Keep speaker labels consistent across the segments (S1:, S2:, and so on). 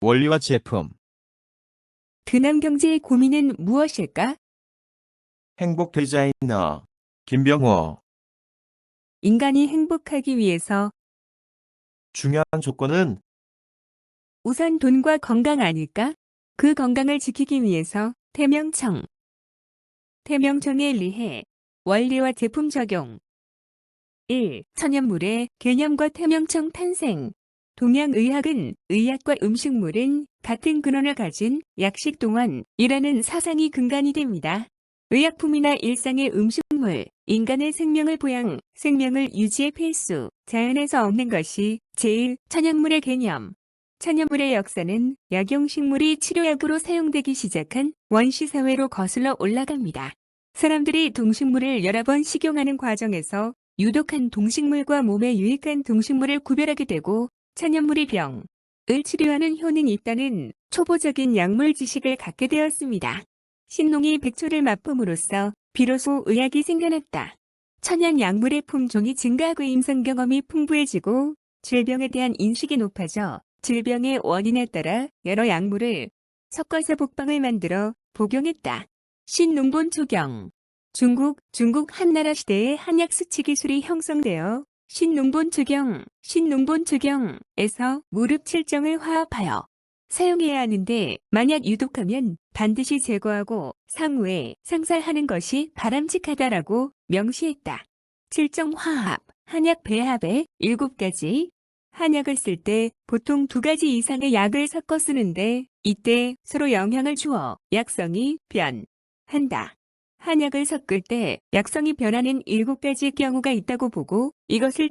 S1: 원리와 제품.
S2: 근암경제의 고민은 무엇일까?
S1: 행복 디자이너 김병호.
S2: 인간이 행복하기 위해서
S1: 중요한 조건은
S2: 우선 돈과 건강 아닐까? 그 건강을 지키기 위해서 태명청. 태명청에 의해 원리와 제품 적용. 1. 천연물의 개념과 태명청 탄생. 동양의학은 의학과 음식물은 같은 근원을 가진 약식 동원이라는 사상이 근간이 됩니다. 의약품이나 일상의 음식물, 인간의 생명을 보양, 생명을 유지의 필수, 자연에서 얻는 것이 제일 천연물의 개념. 천연물의 역사는 약용식물이 치료약으로 사용되기 시작한 원시사회로 거슬러 올라갑니다. 사람들이 동식물을 여러 번 식용하는 과정에서 유독한 동식물과 몸에 유익한 동식물을 구별하게 되고 천연물이 병을 치료하는 효능이 있다는 초보적인 약물 지식을 갖게 되었습니다. 신농이 백초를 맛봄으로써 비로소 의학이 생겨났다. 천연 약물의 품종이 증가하고 임상 경험이 풍부해지고 질병에 대한 인식이 높아져 질병의 원인에 따라 여러 약물을 섞어서 복방을 만들어 복용했다. 신농본 초경. 중국 한나라 시대에 한약 수치 기술이 형성되어 신농본 초경에서 무릎 칠정을 화합하여 사용해야 하는데 만약 유독하면 반드시 제거하고 상후에 상살하는 것이 바람직하다라고 명시했다. 칠정 화합, 한약 배합에 7가지. 한약을 쓸 때 보통 2가지 이상의 약을 섞어 쓰는데 이때 서로 영향을 주어 약성이 변한다. 한약을 섞을 때 약성이 변하는 7가지 경우가 있다고 보고 이것을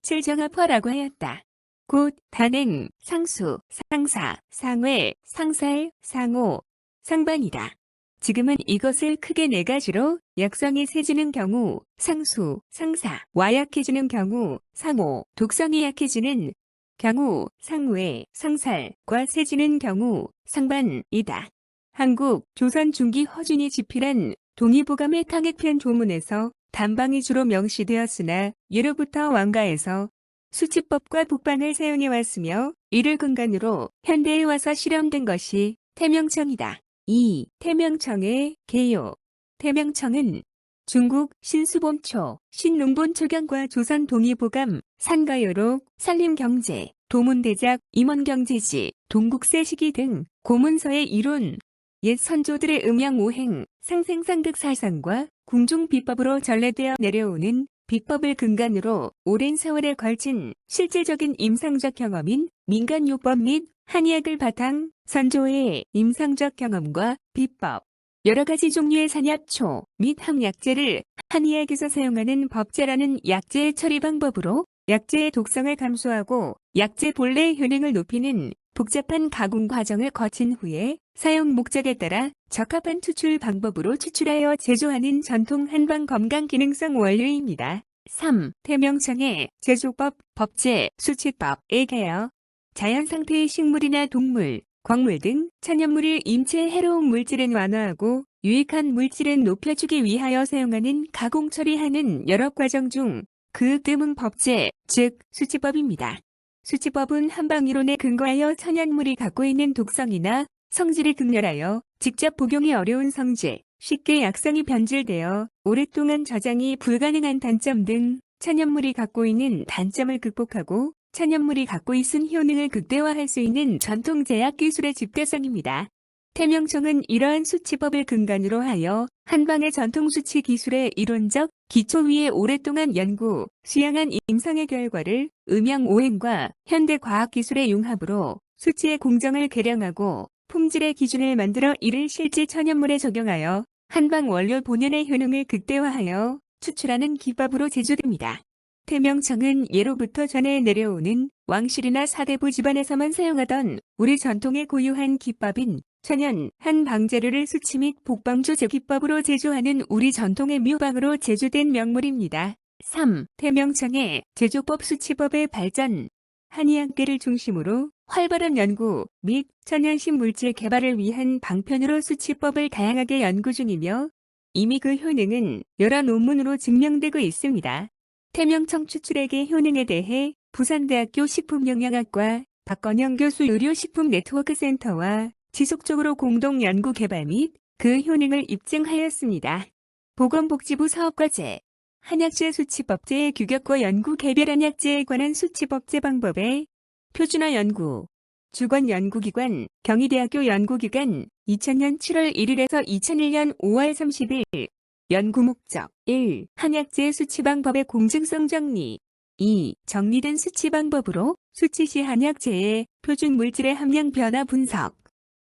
S2: 칠정합화라고 하였다. 곧 단행, 상수, 상사, 상회, 상살, 상호, 상반이다. 지금은 이것을 크게 4가지로 약성이 세지는 경우 상수, 상사와 약해지는 경우 상호, 독성이 약해지는 경우 상회, 상살과 세지는 경우 상반이다. 한국 조선 중기 허준이 집필한 동의보감의 탕액편 조문에서 단방이 주로 명시되었으나 예로부터 왕가에서 수치법과 복방을 사용해왔으며 이를 근간으로 현대에 와서 실험된 것이 태명청이다. 2. 태명청의 개요. 태명청은 중국 신수본초, 신농본초경과 조선 동의보감, 산가요록, 산림경제, 도문대작, 임원경제지, 동국세시기 등 고문서의 이론, 옛 선조들의 음양오행, 상생상극사상과 궁중비법으로 전래되어 내려오는 비법을 근간으로 오랜 세월에 걸친 실질적인 임상적 경험인 민간요법 및 한의학을 바탕 선조의 임상적 경험과 비법, 여러 가지 종류의 산약초 및 항약제를 한의학에서 사용하는 법제라는 약제의 처리 방법으로 약제의 독성을 감소하고 약제 본래의 효능을 높이는 복잡한 가공 과정을 거친 후에 사용 목적에 따라 적합한 추출 방법으로 추출하여 제조하는 전통 한방 건강 기능성 원료입니다. 3. 태명청의 제조법, 법제, 수치법에 개요. 자연 상태의 식물이나 동물, 광물 등 천연물을 임체에 해로운 물질은 완화하고 유익한 물질은 높여주기 위하여 사용하는 가공 처리하는 여러 과정 중 그 뜸은 법제, 즉 수치법입니다. 수치법은 한방이론에 근거하여 천연물이 갖고 있는 독성이나 성질이 극렬하여 직접 복용이 어려운 성질, 쉽게 약성이 변질되어 오랫동안 저장이 불가능한 단점 등 천연물이 갖고 있는 단점을 극복하고 천연물이 갖고 있은 효능을 극대화할 수 있는 전통 제약 기술의 집대성입니다. 태명청은 이러한 수치법을 근간으로 하여 한방의 전통 수치 기술의 이론적 기초 위에 오랫동안 연구, 수양한 임상의 결과를 음양오행과 현대 과학기술의 융합으로 수치의 공정을 개량하고 품질의 기준을 만들어 이를 실제 천연물에 적용하여 한방 원료 본연의 효능을 극대화하여 추출하는 기법으로 제조됩니다. 태명청은 예로부터 전해 내려오는 왕실이나 사대부 집안에서만 사용하던 우리 전통의 고유한 기법인 천연 한방재료를 수치 및 복방조제 기법으로 제조하는 우리 전통의 묘방으로 제조된 명물입니다. 3. 태명청의 제조법 수치법의 발전. 한의학계를 중심으로 활발한 연구 및 천연신물질 개발을 위한 방편으로 수치법을 다양하게 연구 중이며 이미 그 효능은 여러 논문으로 증명되고 있습니다. 태명청 추출액의 효능에 대해 부산대학교 식품영양학과 박건영 교수 의료식품 네트워크 센터와 지속적으로 공동 연구 개발 및 그 효능을 입증하였습니다. 보건복지부 사업과제 한약재 수치법제의 규격과 연구 개별 한약재에 관한 수치법제 방법의 표준화 연구 주권연구기관 경희대학교 연구기관 2000년 7월 1일에서 2001년 5월 30일 연구 목적 1. 한약재 수치 방법의 공증성 정리 2. 정리된 수치 방법으로 수치시 한약재의 표준 물질의 함량 변화 분석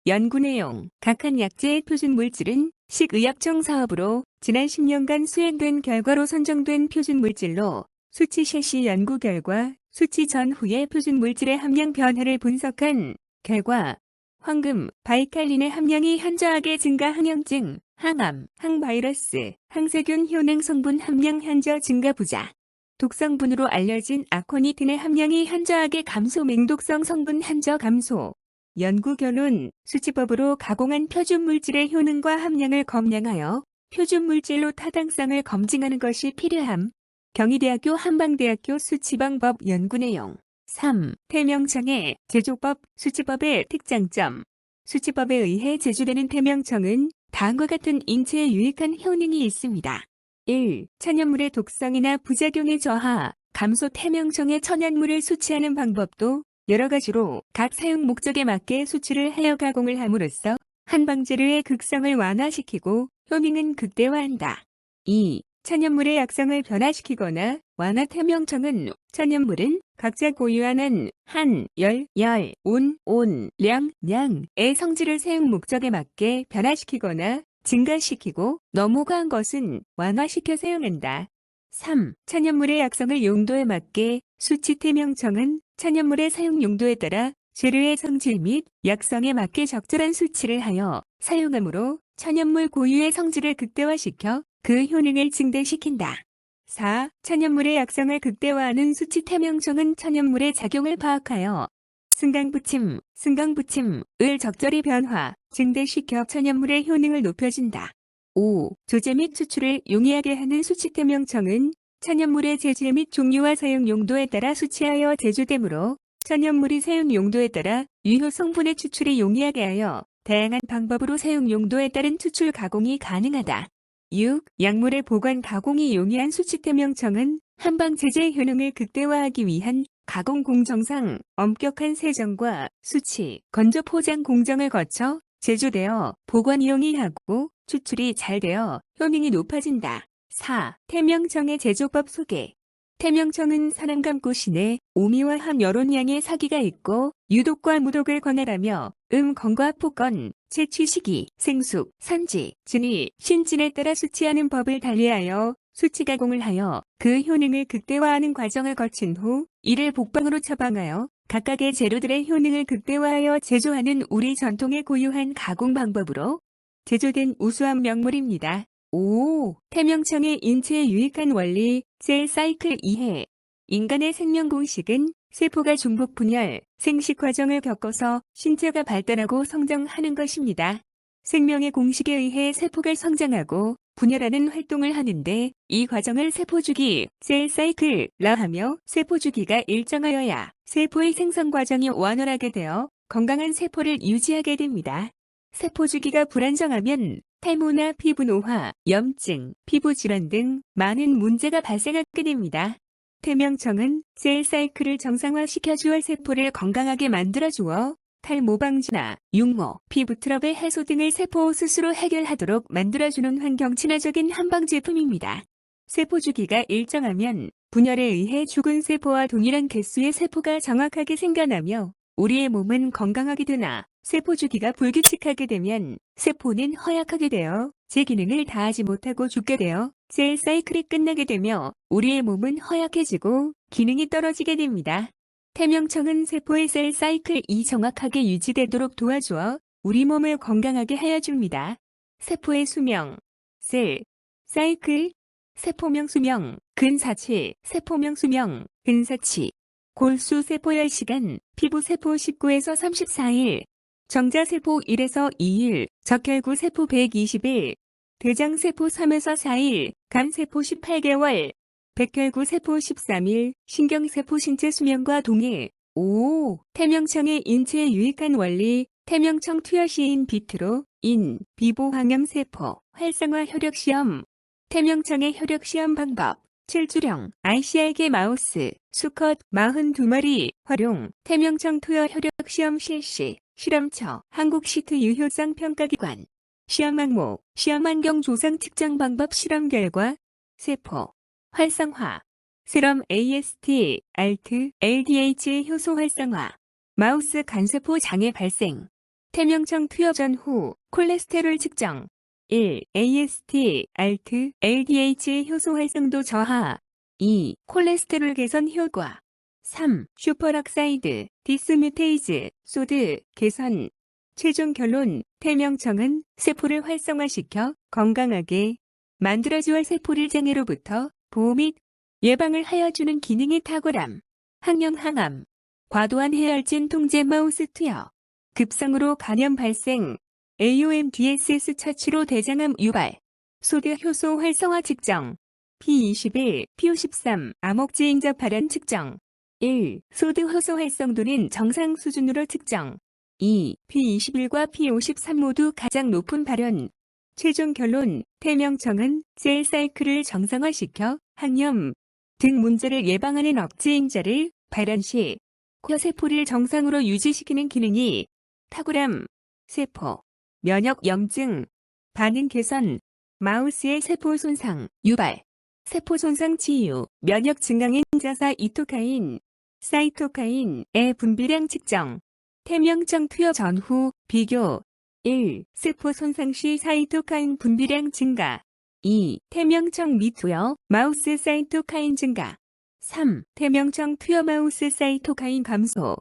S2: 연구 내용 각 한약재의 표준 물질은 식의약청 사업으로 지난 10년간 수행된 결과로 선정된 표준 물질로 수치 실시 연구 결과 수치 전후의 표준 물질의 함량 변화를 분석한 결과 황금, 바이칼린의 함량이 현저하게 증가 항염증, 항암, 항바이러스, 항세균 효능 성분 함량 현저 증가 부자 독성분으로 알려진 아코니틴의 함량이 현저하게 감소 맹독성 성분 현저 감소 연구 결론 수치법으로 가공한 표준 물질의 효능과 함량을 검량하여 표준 물질로 타당성을 검증하는 것이 필요함. 경희대학교 한방대학교 수치방법 연구 내용 3. 태명청의 제조법 수치법의 특장점 수치법에 의해 제조되는 태명청은 다음과 같은 인체에 유익한 효능이 있습니다. 1. 천연물의 독성이나 부작용의 저하, 감소 태명청의 천연물을 수치하는 방법도 여러 가지로 각 사용 목적에 맞게 수치를 하여 가공을 함으로써 한방재료의 극성을 완화시키고 효능은 극대화한다. 2. 천연물의 약성을 변화시키거나 완화 태명청은 천연물은 각자 고유한 한, 열, 온, 량의 성질을 사용 목적에 맞게 변화시키거나 증가시키고 너무 과한 것은 완화시켜 사용한다. 3. 천연물의 약성을 용도에 맞게 수치 태명청은 천연물의 사용 용도에 따라 재료의 성질 및 약성에 맞게 적절한 수치를 하여 사용하므로 천연물 고유의 성질을 극대화시켜 그 효능을 증대시킨다. 4. 천연물의 약성을 극대화하는 수치 태명청은 천연물의 작용을 파악하여 승강부침을 적절히 변화, 증대시켜 천연물의 효능을 높여준다. 5. 조제 및 추출을 용이하게 하는 수치 태명청은 천연물의 재질 및 종류와 사용 용도에 따라 수치하여 제조되므로 천연물이 사용 용도에 따라 유효 성분의 추출이 용이하게 하여 다양한 방법으로 사용 용도에 따른 추출 가공이 가능하다. 6. 약물의 보관 가공이 용이한 수치 태명청은 한방 제제의 효능을 극대화하기 위한 가공 공정상 엄격한 세정과 수치, 건조 포장 공정을 거쳐 제조되어 보관이 용이하고 추출이 잘 되어 효능이 높아진다. 4. 태명청의 제조법 소개 태명청은 사람감고 신에 오미와 함 여론량의 사기가 있고 유독과 무독을 관할하며 건과 폭건, 채취 시기, 생숙, 산지, 진위, 신진에 따라 수치하는 법을 달리하여 수치 가공을 하여 그 효능을 극대화하는 과정을 거친 후 이를 복방으로 처방하여 각각의 재료들의 효능을 극대화하여 제조하는 우리 전통의 고유한 가공 방법으로 제조된 우수한 명물입니다. 5. 태명청의 인체에 유익한 원리, 셀 사이클 이해. 인간의 생명 공식은 세포가 중복 분열, 생식 과정을 겪어서 신체가 발달하고 성장하는 것입니다. 생명의 공식에 의해 세포가 성장하고 분열하는 활동을 하는데 이 과정을 세포주기, 셀 사이클라 하며 세포주기가 일정하여야 세포의 생성 과정이 원활하게 되어 건강한 세포를 유지하게 됩니다. 세포주기가 불안정하면 탈모나 피부 노화, 염증, 피부 질환 등 많은 문제가 발생하게 됩니다. 태명청은 셀 사이클을 정상화시켜 주어 세포를 건강하게 만들어주어 탈모 방지나 육모, 피부 트러블 해소 등을 세포 스스로 해결하도록 만들어주는 환경 친화적인 한방 제품입니다. 세포 주기가 일정하면 분열에 의해 죽은 세포와 동일한 개수의 세포가 정확하게 생겨나며 우리의 몸은 건강하게 되나 세포 주기가 불규칙하게 되면 세포는 허약하게 되어 제 기능을 다하지 못하고 죽게 되어 셀 사이클이 끝나게 되며 우리의 몸은 허약해지고 기능이 떨어지게 됩니다. 태명청은 세포의 셀 사이클이 정확하게 유지되도록 도와주어 우리 몸을 건강하게 하여 줍니다. 세포의 수명, 셀, 사이클, 세포명 수명, 근사치, 세포명 수명, 근사치, 골수 세포열 시간, 피부 세포 19에서 34일, 정자세포 1에서 2일, 적혈구 세포 120일, 대장세포 3에서 4일, 간세포 18개월, 백혈구 세포 13일, 신경세포 신체 수명과 동일, 5. 태명청의 인체에 유익한 원리, 태명청 투여시인 비트로, 인, 비보항형 세포, 활성화 효력시험. 태명청의 효력시험 방법. 7주령, ICR계 마우스, 수컷 42마리, 활용, 태명청 투여 효력시험 실시, 실험처, 한국시트 유효성 평가기관. 시험 항목, 시험 환경 조상 측정 방법 실험 결과, 세포, 활성화, 세럼 AST, ALT, LDH 효소 활성화, 마우스 간세포 장애 발생, 태명청 투여 전후 콜레스테롤 측정, 1. AST, ALT, LDH 효소 활성도 저하, 2. 콜레스테롤 개선 효과, 3. 슈퍼락사이드, 디스뮤테이즈, 소드, 개선. 최종 결론, 태명청은 세포를 활성화시켜 건강하게 만들어주어 세포를 장애로부터 보호 및 예방을 하여주는 기능이 탁월함. 항염 항암, 과도한 해열진 통제 마우스 투여, 급성으로 간염 발생, AOMDSS 처치로 대장암 유발, 소드 효소 활성화 측정, P21, P53, 암흑지잉자 발현 측정, 1. 소드 효소 활성도는 정상 수준으로 측정, 2. P21과 P53 모두 가장 높은 발현. 최종 결론, 태명청은 셀 사이클을 정상화시켜 항염 등 문제를 예방하는 억제잉자를 발현 시 코세포를 정상으로 유지시키는 기능이 탁월함. 세포, 면역 염증, 반응 개선, 마우스의 세포 손상, 유발, 세포 손상 치유, 면역 증강인 자사 이토카인, 사이토카인의 분비량 측정, 태명청 투여 전후 비교. 1. 세포 손상 시 사이토카인 분비량 증가. 2. 태명청 미투여 마우스 사이토카인 증가. 3. 태명청 투여 마우스 사이토카인 감소.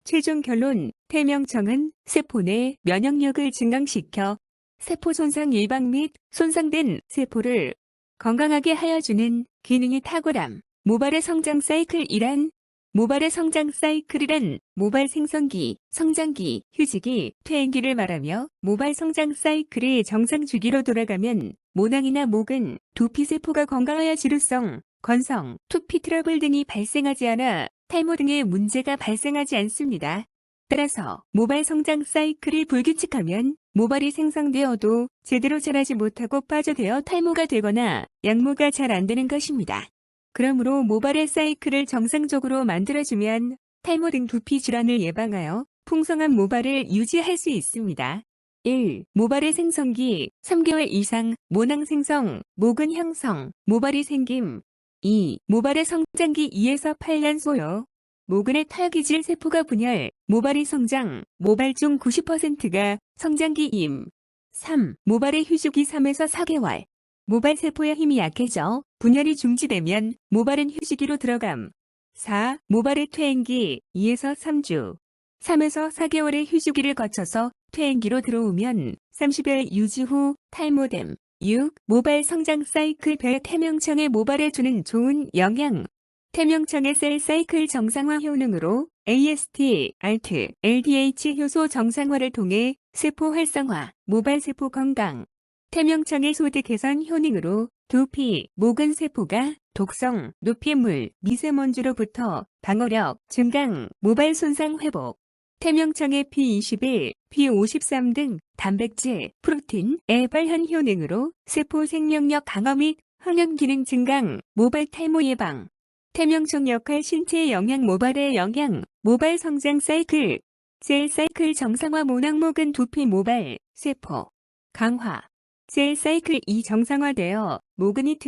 S2: 최종 결론, 태명청은 세포 내 면역력을 증강시켜 세포 손상 예방 및 손상된 세포를 건강하게 하여주는 기능이 탁월함. 모발의 성장 사이클이란 모발의 성장 사이클이란 모발 생성기, 성장기, 휴지기, 퇴행기를 말하며 모발 성장 사이클이 정상 주기로 돌아가면 모낭이나 목은 두피세포가 건강하여 지루성, 건성, 두피 트러블 등이 발생하지 않아 탈모 등의 문제가 발생하지 않습니다. 따라서 모발 성장 사이클이 불규칙하면 모발이 생성되어도 제대로 자라지 못하고 빠져되어 탈모가 되거나 양모가 잘 안 되는 것입니다. 그러므로 모발의 사이클을 정상적으로 만들어주면 탈모 등 두피 질환을 예방하여 풍성한 모발을 유지할 수 있습니다. 1. 모발의 생성기 3개월 이상 모낭 생성, 모근 형성, 모발이 생김. 2. 모발의 성장기 2에서 8년 소요. 모근의 탈기질 세포가 분열, 모발이 성장, 모발 중 90%가 성장기임. 3. 모발의 휴지기 3에서 4개월. 모발 세포의 힘이 약해져 분열이 중지되면 모발은 휴지기로 들어감. 4. 모발의 퇴행기 2에서 3주. 3에서 4개월의 휴지기를 거쳐서 퇴행기로 들어오면 30일 유지 후 탈모됨. 6. 모발 성장 사이클 별 태명청의 모발에 주는 좋은 영향. 태명청의 셀 사이클 정상화 효능으로 AST, ALT, LDH 효소 정상화를 통해 세포 활성화, 모발 세포 건강. 태명청의 소드 개선 효능으로 두피, 모근 세포가 독성, 노폐물, 미세먼지로부터 방어력 증강, 모발 손상 회복. 태명청의 P21, P53 등 단백질, 프로틴의 발현 효능으로 세포 생명력 강화 및 항염 기능 증강, 모발 탈모 예방. 태명청 역할 신체의 영향 모발의 영향, 모발 성장 사이클, 셀 사이클 정상화 모낭 모근 두피 모발, 세포, 강화. 셀 사이클이 정상화되어 모근이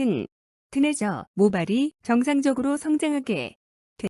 S2: 튼해져 모발이 정상적으로 성장하게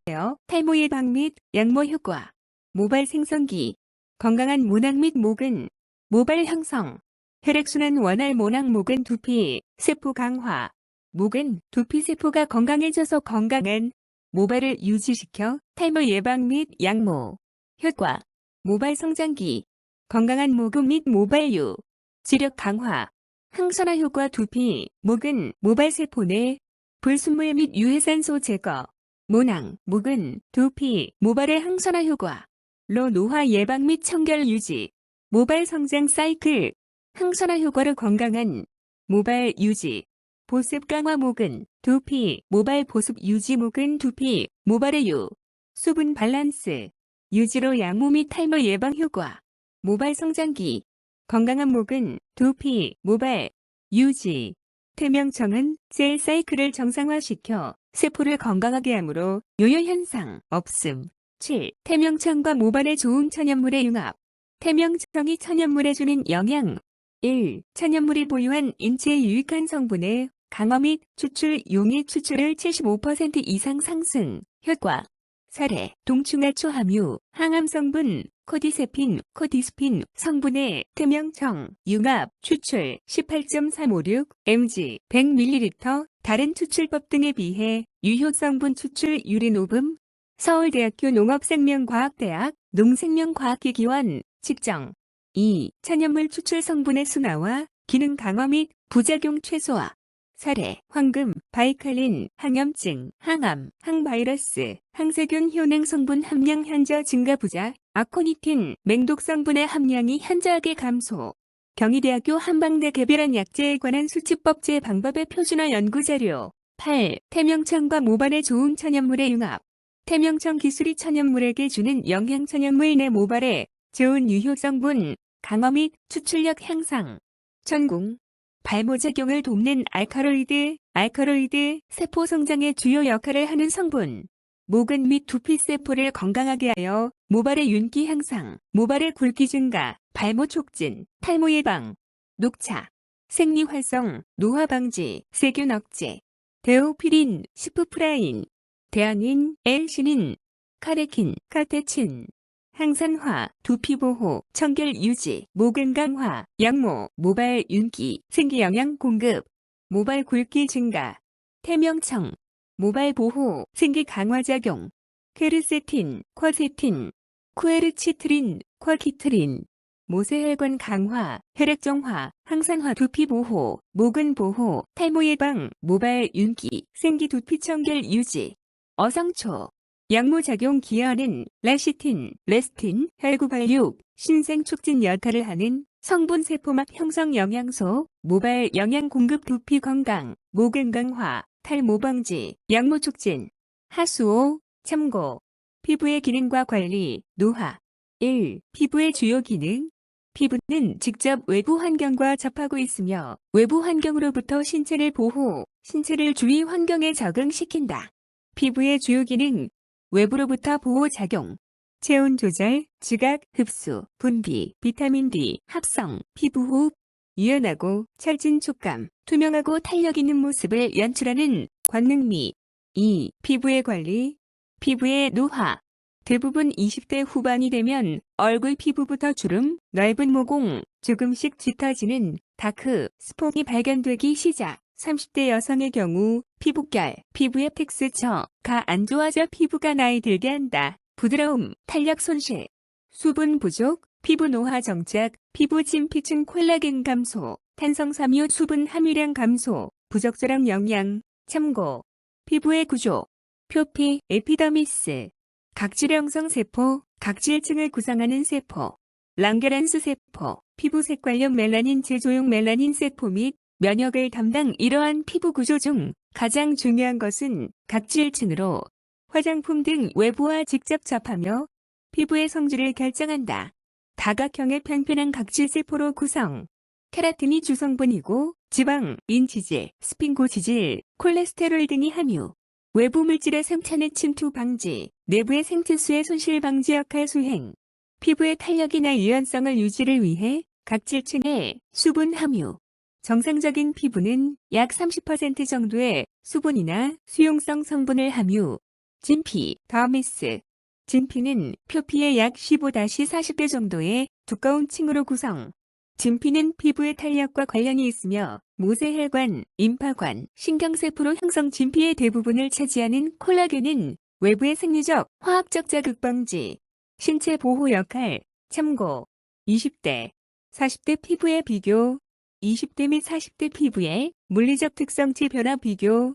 S2: 되어 탈모 예방 및 양모 효과. 모발 생성기, 건강한 모낭 및 모근, 모발 형성, 혈액순환 원활 모낭 모근 두피, 세포 강화. 모근, 두피 세포가 건강해져서 건강한 모발을 유지시켜 탈모 예방 및 양모 효과. 모발 성장기, 건강한 모근 및 모발유, 지력 강화, 항산화 효과 두피, 모근, 모발 세포 내 불순물 및 유해산소 제거, 모낭, 모근, 두피, 모발의 항산화 효과, 로 노화 예방 및 청결 유지, 모발 성장 사이클, 항산화 효과로 건강한 모발 유지, 보습 강화 모근, 두피, 모발 보습 유지 모근 두피, 모발의 유, 수분 밸런스, 유지로 양모 및 탈모 예방 효과, 모발 성장기, 건강한 목은 두피, 모발, 유지. 태명청은 셀 사이클을 정상화시켜 세포를 건강하게 하므로 요요 현상 없음. 7. 태명청과 모발에 좋은 천연물의 융합. 태명청이 천연물에 주는 영양. 1. 천연물이 보유한 인체에 유익한 성분의 강화 및 추출 용액 추출을 75% 이상 상승. 효과. 사례, 동충하 초함유, 항암 성분, 코디세핀, 코디스핀 성분의 태명청, 융합, 추출 18.356 mg 100ml, 다른 추출법 등에 비해 유효 성분 추출 유리노금. 서울대학교 농업생명과학대학 농생명과학기기원 측정. 2. 천연물 추출 성분의 순화와 기능 강화 및 부작용 최소화. 사례, 황금, 바이칼린, 항염증, 항암, 항바이러스, 항세균 효능 성분 함량 현저 증가 부작, 아코니틴, 맹독 성분의 함량이 현저하게 감소. 경희대학교 한방대 개별한 약제에 관한 수치법 제방법의 표준화 연구자료. 8. 태명청과 모발에 좋은 천연물의 융합. 태명청 기술이 천연물에게 주는 영양 천연물 내 모발에 좋은 유효 성분, 강화 및 추출력 향상. 천궁. 발모작용을 돕는 알카로이드, 세포 성장의 주요 역할을 하는 성분. 모근 및 두피 세포를 건강하게 하여 모발의 윤기 향상, 모발의 굵기 증가, 발모 촉진, 탈모 예방. 녹차. 생리 활성, 노화 방지, 세균 억제. 데오피린, 시프프라인, 대안인, 엘시닌, 카레킨, 카테친. 항산화, 두피 보호, 청결 유지, 모근 강화, 양모, 모발 윤기, 생기 영양 공급, 모발 굵기 증가. 태명청, 모발 보호, 생기 강화 작용. 퀘르세틴, 쿼세틴, 쿠에르치트린, 쿼키트린. 모세혈관 강화, 혈액 정화, 항산화 두피 보호, 모근 보호, 탈모 예방, 모발 윤기, 생기 두피 청결 유지. 어성초. 양모작용 기여하는 라시틴, 레스틴, 혈구발육, 신생 촉진 역할을 하는 성분 세포막 형성 영양소, 모발 영양 공급 두피 건강, 모근 강화, 탈모 방지, 양모 촉진. 하수오, 참고. 피부의 기능과 관리, 노화. 1. 피부의 주요 기능. 피부는 직접 외부 환경과 접하고 있으며 외부 환경으로부터 신체를 보호, 신체를 주위 환경에 적응시킨다. 피부의 주요 기능. 외부로부터 보호작용, 체온 조절, 지각, 흡수, 분비, 비타민 D, 합성, 피부호흡, 유연하고 찰진 촉감, 투명하고 탄력 있는 모습을 연출하는 권능미. 2. 피부의 관리, 피부의 노화. 대부분 20대 후반이 되면 얼굴 피부부터 주름, 넓은 모공, 조금씩 짙어지는 다크, 스폰이 발견되기 시작. 30대 여성의 경우 피부결, 피부의 텍스처가 안 좋아져 피부가 나이 들게 한다. 부드러움, 탄력 손실, 수분 부족, 피부 노화 정착, 피부 진피층 콜라겐 감소, 탄성섬유 수분 함유량 감소, 부적절한 영양. 참고. 피부의 구조, 표피, 에피더미스, 각질형성 세포, 각질층을 구성하는 세포, 랑게란스 세포, 피부 색깔용 멜라닌 제조용 멜라닌 세포 및 면역을 담당. 이러한 피부 구조 중 가장 중요한 것은 각질층으로 화장품 등 외부와 직접 접하며 피부의 성질을 결정한다. 다각형의 평평한 각질세포로 구성. 케라틴이 주성분이고 지방, 인지질, 스핑고지질, 콜레스테롤 등이 함유. 외부 물질의 생천의 침투 방지, 내부의 생체수의 손실 방지 역할 수행. 피부의 탄력이나 유연성을 유지를 위해 각질층에 수분 함유. 정상적인 피부는 약 30% 정도의 수분이나 수용성 성분을 함유. 진피, 더미스. 진피는 표피의 약 15-40배 정도의 두꺼운 층으로 구성. 진피는 피부의 탄력과 관련이 있으며 모세혈관, 임파관, 신경세포로 형성. 진피의 대부분을 차지하는 콜라겐은 외부의 생리적, 화학적 자극 방지, 신체 보호 역할. 참고. 20대, 40대 피부의 비교. 20대 및 40대 피부의 물리적 특성치 변화 비교.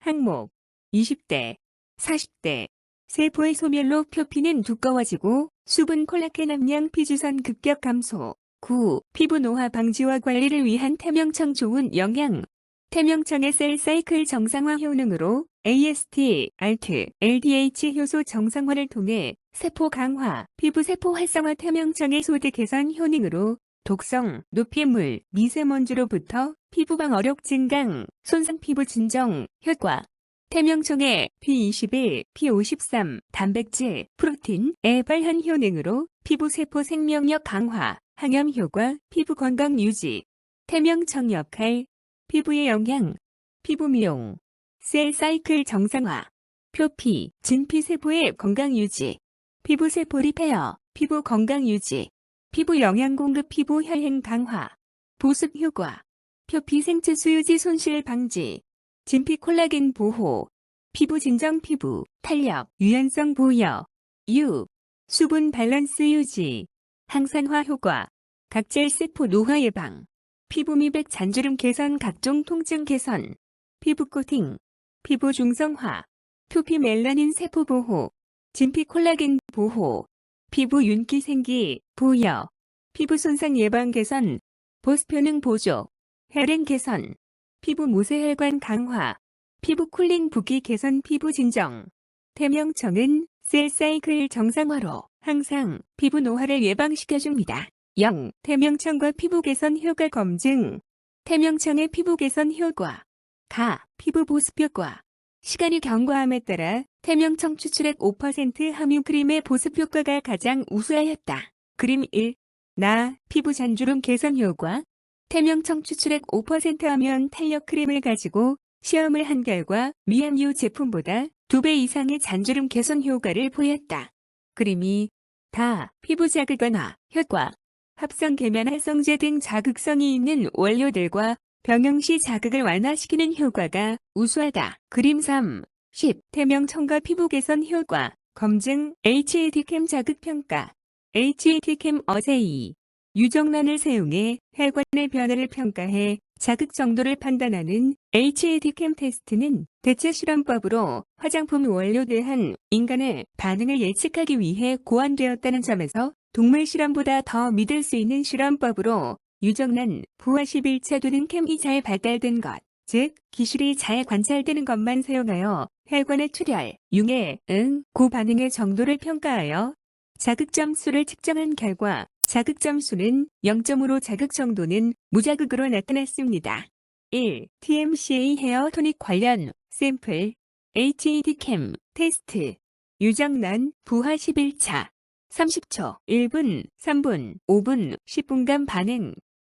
S2: 항목. 20대, 40대. 세포의 소멸로 표피는 두꺼워지고 수분 콜라겐 함량 피주선 급격 감소. 9. 피부 노화 방지와 관리를 위한 태명청 좋은 영양. 태명청의 셀 사이클 정상화 효능으로 AST, ALT, LDH 효소 정상화를 통해 세포 강화, 피부 세포 활성화 태명청의 소득 개선 효능으로 독성, 노폐물, 미세먼지로부터 피부 방어력 증강, 손상 피부 진정, 효과. 태명청의 P21, P53, 단백질, 프로틴의 발현 효능으로 피부 세포 생명력 강화, 항염 효과, 피부 건강 유지. 태명청 역할, 피부의 영양, 피부 미용, 셀 사이클 정상화, 표피, 진피 세포의 건강 유지, 피부 세포 리페어, 피부 건강 유지, 피부 영양 공급 피부 혈행 강화, 보습 효과, 표피 생체 수유지 손실 방지, 진피 콜라겐 보호, 피부 진정 피부, 탄력, 유연성 보여, 수분 밸런스 유지, 항산화 효과, 각질 세포 노화 예방, 피부 미백 잔주름 개선 각종 통증 개선, 피부 코팅, 피부 중성화, 표피 멜라닌 세포 보호, 진피 콜라겐 보호, 피부 윤기 생기, 보여, 피부 손상 예방 개선, 보습효능 보조, 혈행 개선, 피부 모세혈관 강화, 피부 쿨링 붓기 개선 피부 진정. 태명청은 셀 사이클 정상화로 항상 피부 노화를 예방시켜줍니다. 0. 태명청과 피부 개선 효과 검증. 태명청의 피부 개선 효과. 피부 보습 효과. 시간이 경과함에 따라 태명청 추출액 5% 함유 크림의 보습 효과가 가장 우수하였다. 그림 1. 피부 잔주름 개선 효과. 태명청 추출액 5% 함유한 탄력 크림을 가지고 시험을 한 결과 미함유 제품보다 2배 이상의 잔주름 개선 효과를 보였다. 그림 2. 피부 자극 완화 효과. 합성 계면 활성제 등 자극성이 있는 원료들과 병용 시 자극을 완화시키는 효과가 우수하다. 그림 3. 태명청과 피부 개선 효과 검증 HAD캠 자극 평가. HAD캠 어세이. 유정란을 사용해 혈관의 변화를 평가해 자극 정도를 판단하는 HAD캠 테스트는 대체 실험법으로 화장품 원료에 대한 인간의 반응을 예측하기 위해 고안되었다는 점에서 동물 실험보다 더 믿을 수 있는 실험법으로 유정란, 부화 11차 되는 캠이 잘 발달된 것, 즉 기술이 잘 관찰되는 것만 사용하여 혈관의 출혈, 융해, 고 반응의 정도를 평가하여 자극 점수를 측정한 결과 자극 점수는 0점으로 자극 정도는 무자극으로 나타났습니다. 1. TMCA 헤어 토닉 관련 샘플 HAD캠 테스트 유정란 부화 11차 30초, 1분, 3분, 5분, 10분간 반응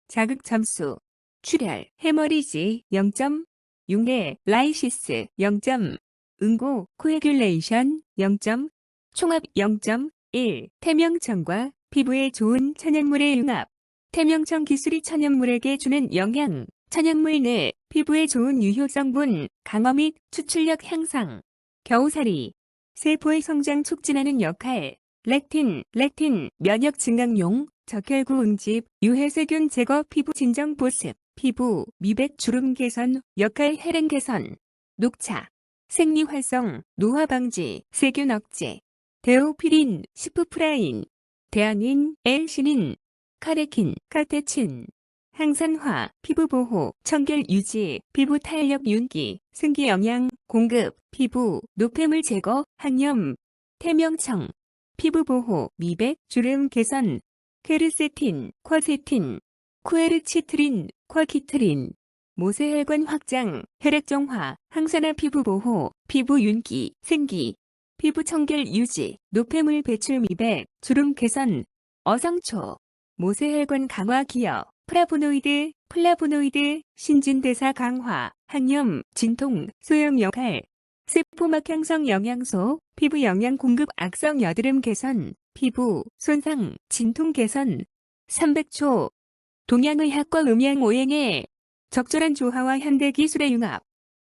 S2: 자극 점수 출혈, 해머리지 0점, 융해, 라이시스 0점, 응고, 코애귤레이션 0점, 총합 0.1 태명청과 피부에 좋은 천연물의 융합. 태명청 기술이 천연물에게 주는 영향. 천연물 내 피부에 좋은 유효성분, 강화 및 추출력 향상. 겨우살이. 세포의 성장 촉진하는 역할. 렉틴, 면역 증강용, 적혈구 응집, 유해세균 제거 피부 진정 보습, 피부, 미백 주름 개선, 역할 혈행 개선. 녹차. 생리 활성, 노화 방지, 세균 억제. 데오피린, 시프프라인. 대안인, 엘시닌, 카레킨, 카테친. 항산화, 피부 보호, 청결 유지, 피부 탄력 윤기, 승기 영양, 공급, 피부, 노폐물 제거, 항염. 태명청. 피부 보호, 미백, 주름 개선, 퀘르세틴, 쿼세틴, 쿠에르치트린, 쿼키트린, 모세혈관 확장, 혈액 정화, 항산화 피부 보호, 피부 윤기, 생기, 피부 청결 유지, 노폐물 배출 미백, 주름 개선, 어성초, 모세혈관 강화 기여, 플라보노이드, 신진대사 강화, 항염, 진통, 소염 역할, 세포막 형성 영양소, 피부 영양 공급 악성 여드름 개선, 피부, 손상, 진통 개선, 300초. 동양의학과 음양 오행의 적절한 조화와 현대 기술의 융합.